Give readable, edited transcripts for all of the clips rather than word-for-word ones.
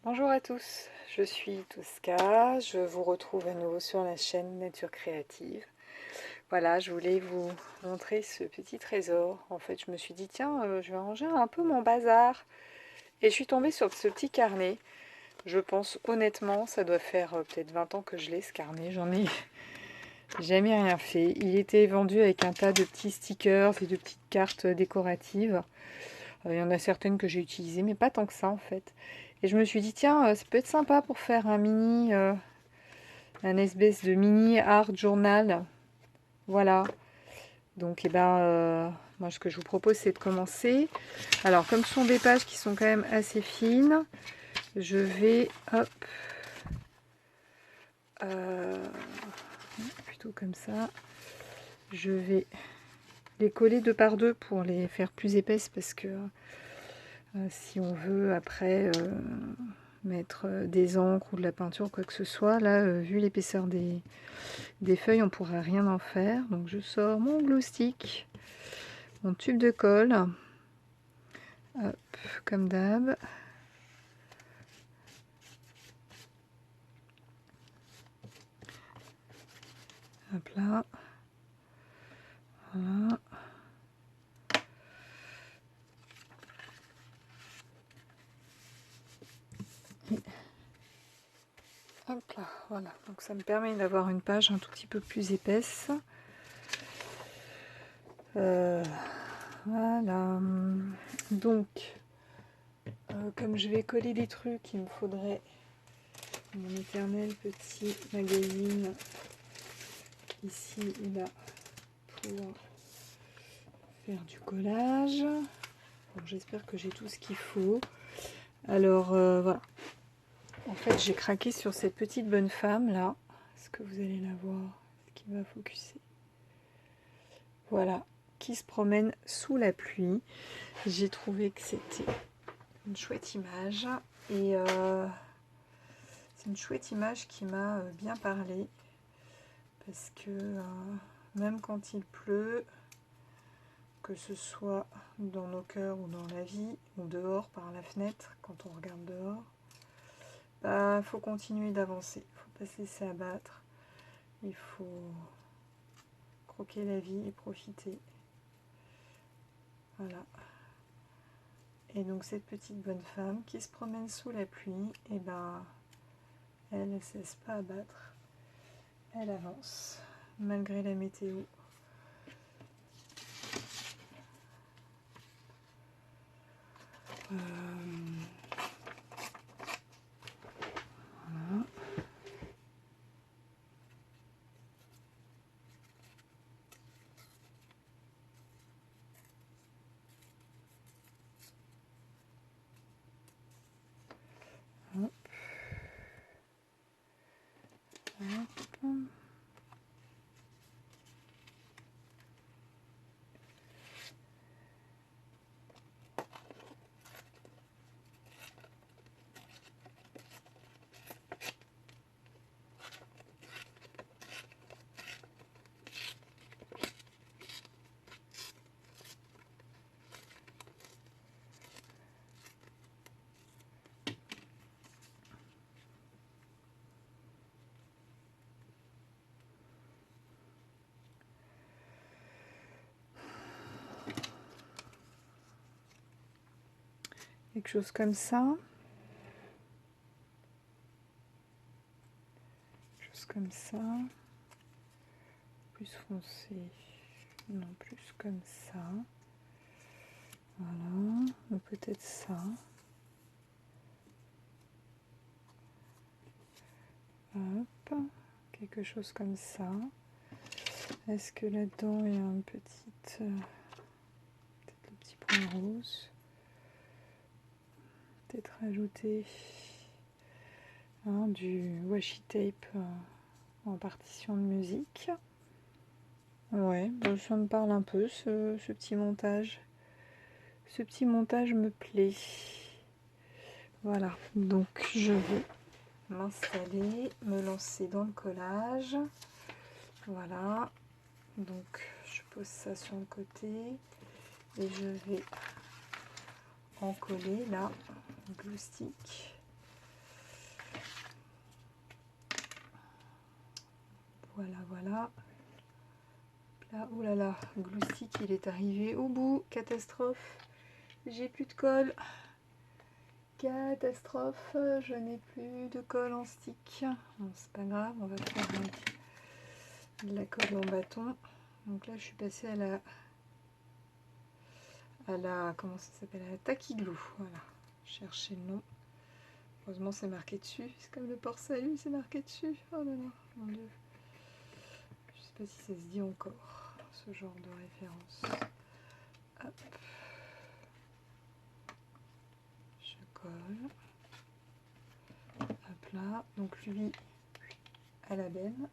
Bonjour à tous, je suis Tosca, je vous retrouve à nouveau sur la chaîne Nature Créative. Voilà, je voulais vous montrer ce petit trésor. En fait, je me suis dit, tiens, je vais ranger un peu mon bazar. Et je suis tombée sur ce petit carnet. Je pense honnêtement, ça doit faire peut-être 20 ans que je l'ai, ce carnet. J'en ai jamais rien fait. Il était vendu avec un tas de petits stickers et de petites cartes décoratives. Il y en a certaines que j'ai utilisées, mais pas tant que ça en fait. Et je me suis dit, tiens, ça peut être sympa pour faire un espèce de mini art journal. Voilà. Donc, moi, ce que je vous propose, c'est de commencer. Alors, comme ce sont des pages qui sont quand même assez fines, je vais, hop, euh, plutôt comme ça, je vais les coller deux par deux pour les faire plus épaisses parce que si on veut après mettre des encres ou de la peinture ou quoi que ce soit, là, vu l'épaisseur des feuilles, on ne pourra rien en faire. Donc je sors mon glue stick, mon tube de colle, hop, comme d'hab. Hop là. Voilà. Et hop là, voilà. Donc ça me permet d'avoir une page un tout petit peu plus épaisse. Voilà. Donc, comme je vais coller des trucs, il me faudrait mon éternel petit magazine ici et là pour faire du collage. J'espère que j'ai tout ce qu'il faut. Alors voilà. En fait, j'ai craqué sur cette petite bonne femme là. Est-ce que vous allez la voir? Est-ce qu'il va focuser? Voilà, qui se promène sous la pluie. J'ai trouvé que c'était une chouette image. Et c'est une chouette image qui m'a bien parlé. Parce que même quand il pleut, que ce soit dans nos cœurs ou dans la vie, ou dehors par la fenêtre, quand on regarde dehors, bah, faut continuer d'avancer. Il faut pas se laisser abattre. Il faut croquer la vie et profiter. Voilà. Et donc cette petite bonne femme qui se promène sous la pluie, et ben elle ne cesse pas abattre. Elle avance malgré la météo. Voilà. Hop. Hop. Quelque chose comme ça. Quelque chose comme ça. Plus foncé. Non, plus comme ça. Voilà. Ou peut-être ça. Hop. Quelque chose comme ça. Est-ce que là-dedans il y a une petite... peut-être le petit point rose. Peut-être rajouter du washi tape en partition de musique. Ouais, bon, ça me parle un peu ce petit montage. Ce petit montage me plaît. Voilà, donc je vais m'installer, me lancer dans le collage. Voilà, donc je pose ça sur le côté et je vais en coller là, glue stick. Voilà, voilà. Là, oh là là, Glue Stick, il est arrivé au bout. Catastrophe. J'ai plus de colle. Catastrophe. Je n'ai plus de colle en stick. Bon, c'est pas grave, on va faire de la colle en bâton. Donc là, je suis passée à la comment ça s'appelle, à la Tacky Glue. Voilà. Cherchez le nom. Heureusement, c'est marqué dessus. C'est comme le port-salut, c'est marqué dessus. Oh là là, mon Dieu. Je sais pas si ça se dit encore, ce genre de référence. Hop. Je colle. Hop là. Donc lui, à la benne.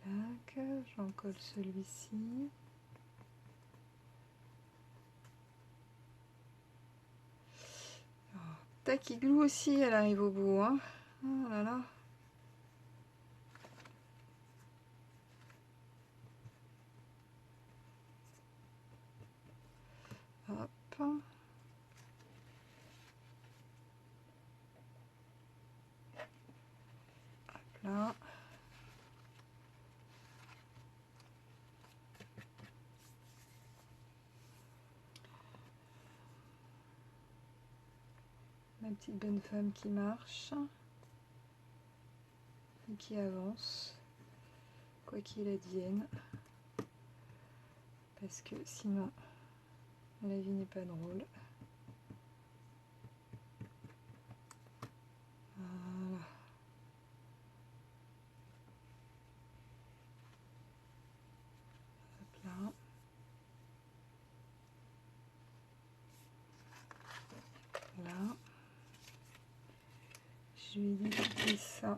Clac. J'en colle celui-ci. Tacky Glue aussi, elle arrive au bout. Hein. Oh là là. Hop. Hop là. Ma petite bonne femme qui marche. Et qui avance. Quoi qu'il advienne. Parce que sinon, la vie n'est pas drôle. Voilà. Hop là. Là. Je vais découper ça.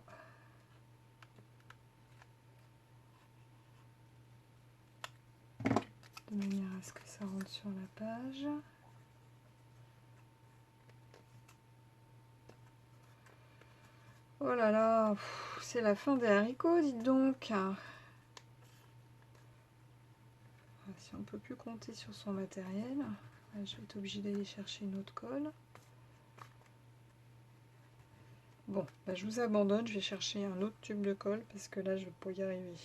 De manière à ce que ça rentre sur la page. Oh là là, c'est la fin des haricots, dites donc. Si on ne peut plus compter sur son matériel, je vais être obligée d'aller chercher une autre colle. Bon, bah je vous abandonne, je vais chercher un autre tube de colle parce que là je ne vais pas y arriver.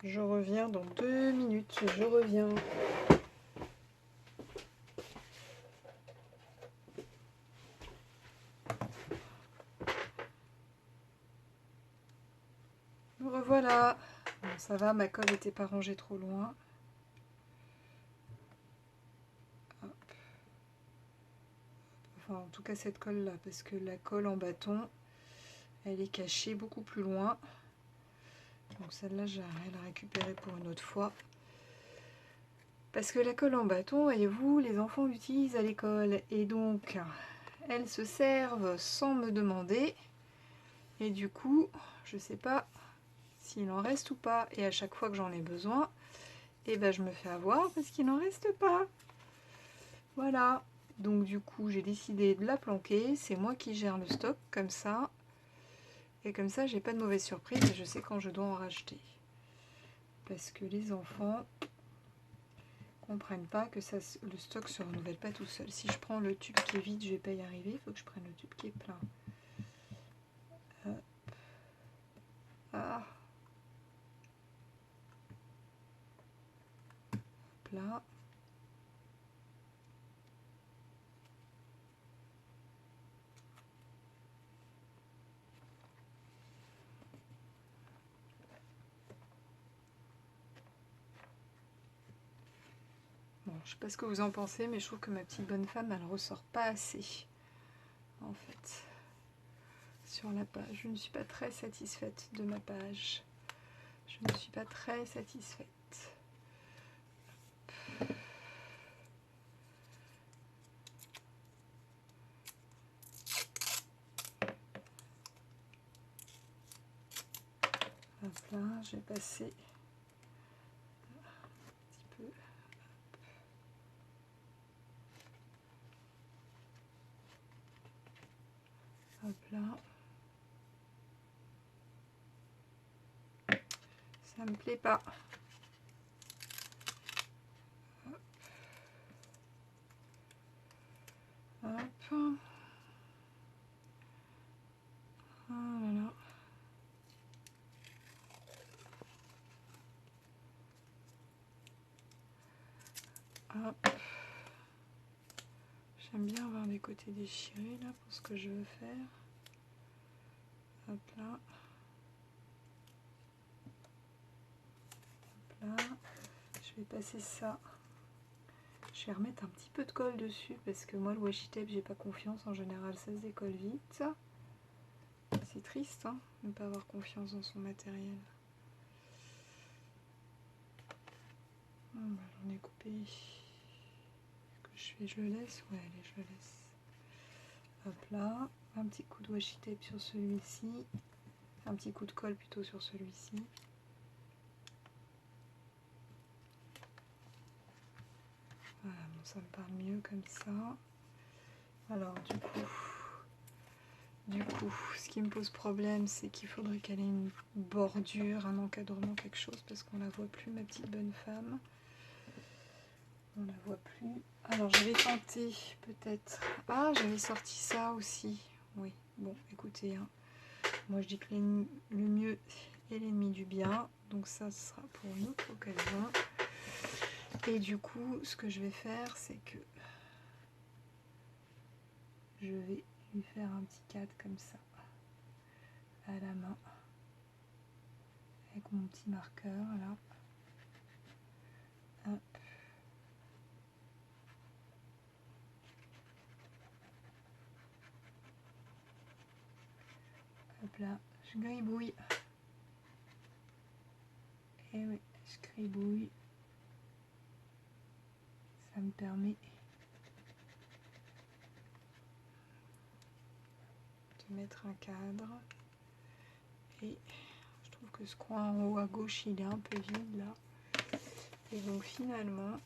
Je reviens dans 2 minutes, je reviens. Me revoilà. Bon, ça va, ma colle n'était pas rangée trop loin. Hop. Enfin, en tout cas cette colle là, parce que la colle en bâton, elle est cachée beaucoup plus loin. Donc celle-là, j'aimerais la récupérer pour une autre fois. Parce que la colle en bâton, voyez-vous, les enfants l'utilisent à l'école. Et donc, elles se servent sans me demander. Et du coup, je ne sais pas s'il en reste ou pas. Et à chaque fois que j'en ai besoin, et ben, je me fais avoir parce qu'il n'en reste pas. Voilà. Donc du coup, j'ai décidé de la planquer. C'est moi qui gère le stock, comme ça. Et comme ça, j'ai pas de mauvaise surprise et je sais quand je dois en racheter. Parce que les enfants comprennent pas que ça, le stock se renouvelle pas tout seul. Si je prends le tube qui est vide, je vais pas y arriver. Il faut que je prenne le tube qui est plein. Ah. Hop là. Bon, je sais pas ce que vous en pensez, mais je trouve que ma petite bonne femme, elle ressort pas assez. En fait, sur la page. Je ne suis pas très satisfaite de ma page. Je ne suis pas très satisfaite. Hop là, je vais passer un petit peu. Hop là. Ça me plaît pas. Hop. Hop. J'aime bien avoir des côtés déchirés là pour ce que je veux faire. Hop là. Hop là. Je vais passer ça. Je vais remettre un petit peu de colle dessus parce que moi le washi tape j'ai pas confiance, en général ça se décolle vite. C'est triste hein, de ne pas avoir confiance dans son matériel. Bah, j'en ai coupé. Ce que je fais, je le laisse. Ouais, allez, je le laisse. Hop là, un petit coup de washi tape sur celui-ci, un petit coup de colle plutôt sur celui-ci. Voilà, bon, ça me parle mieux comme ça. Alors du coup, ce qui me pose problème, c'est qu'il faudrait qu'elle ait une bordure, un encadrement, quelque chose, parce qu'on la voit plus, ma petite bonne femme. On la voit plus. Alors je vais tenter peut-être. Ah, j'avais sorti ça aussi. Oui, bon, écoutez, hein. Moi je dis que le mieux est l'ennemi du bien. Donc ça, ce sera pour une autre occasion. Et du coup, ce que je vais faire, c'est que je vais lui faire un petit cadre comme ça, à la main, avec mon petit marqueur là. Hop. Hop là, je gribouille. Et oui, je gribouille. Ça me permet de mettre un cadre. Et je trouve que ce coin en haut à gauche, il est un peu vide là. Et donc finalement,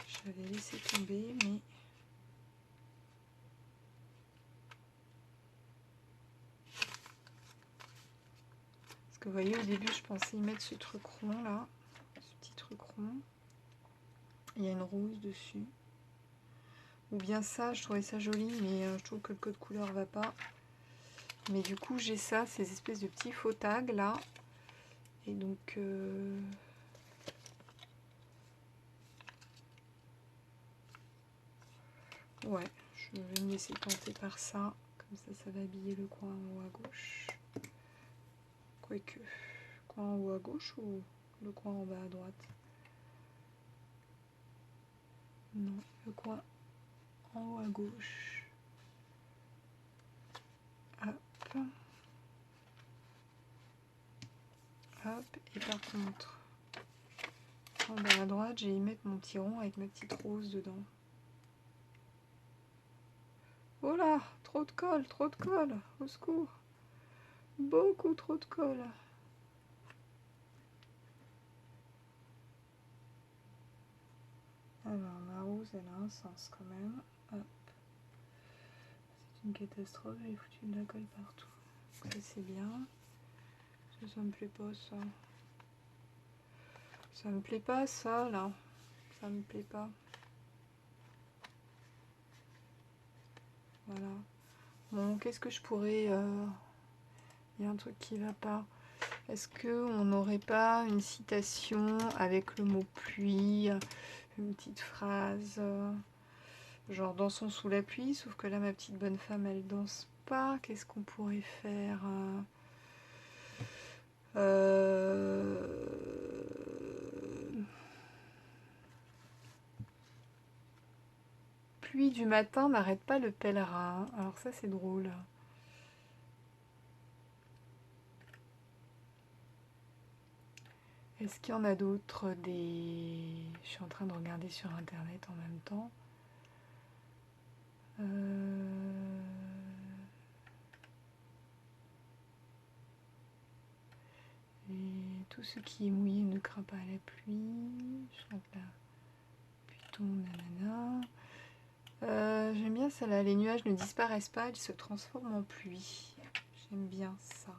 j'avais laissé tomber, mais parce que vous voyez, au début, je pensais y mettre ce truc rond là, ce petit truc rond. Il y a une rose dessus. Ou bien ça, je trouvais ça joli, mais je trouve que le code couleur va pas. Mais du coup, j'ai ça, ces espèces de petits faux tags là. Et donc, ouais, je vais me laisser tenter par ça. Comme ça va habiller le coin en haut à gauche. Quoique, coin en haut à gauche ou le coin en bas à droite? Non, le coin en haut à gauche. Hop. Hop. Et par contre, en bas à droite, j'ai y mettre mon petit rond avec ma petite rose dedans. Oh là, trop de colle, au secours. Beaucoup trop de colle. Alors, ma rose, elle a un sens quand même. Hop. C'est une catastrophe, j'ai foutu de la colle partout. Ça, c'est bien. Ça me plaît pas, ça. Ça me plaît pas, ça, là. Ça me plaît pas. Voilà. Bon, qu'est-ce que je pourrais... Il y a un truc qui va pas. Est-ce qu'on n'aurait pas une citation avec le mot pluie, une petite phrase, genre dansons sous la pluie, sauf que là ma petite bonne femme elle danse pas. Qu'est-ce qu'on pourrait faire? Pluie du matin n'arrête pas le pèlerin. Alors ça c'est drôle. Est-ce qu'il y en a d'autres des... Je suis en train de regarder sur internet en même temps. Et tout ce qui est mouillé ne craint pas la pluie. Je crois que là, Python, nanana. J'aime bien celle-là. Les nuages ne disparaissent pas, ils se transforment en pluie. J'aime bien ça.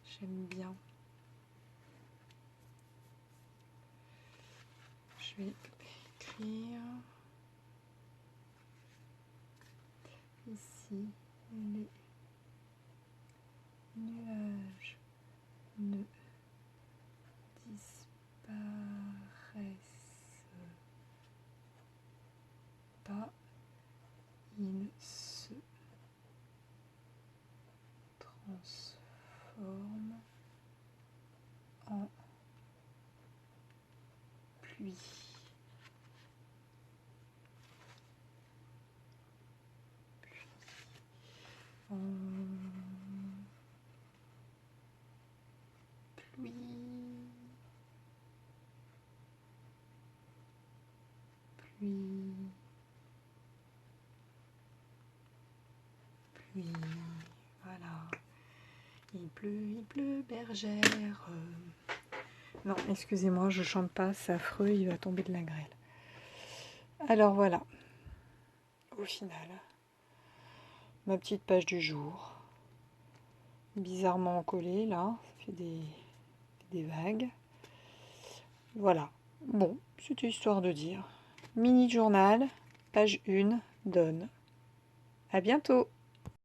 J'aime bien. Je vais écrire ici les nuages ne disparaissent pluie, voilà. Il pleut, bergère. Non, excusez-moi, je chante pas, c'est affreux, il va tomber de la grêle. Alors voilà, au final, ma petite page du jour, bizarrement collée là, ça fait des vagues. Voilà, bon, c'était histoire de dire. Mini journal, page 1, donne. À bientôt!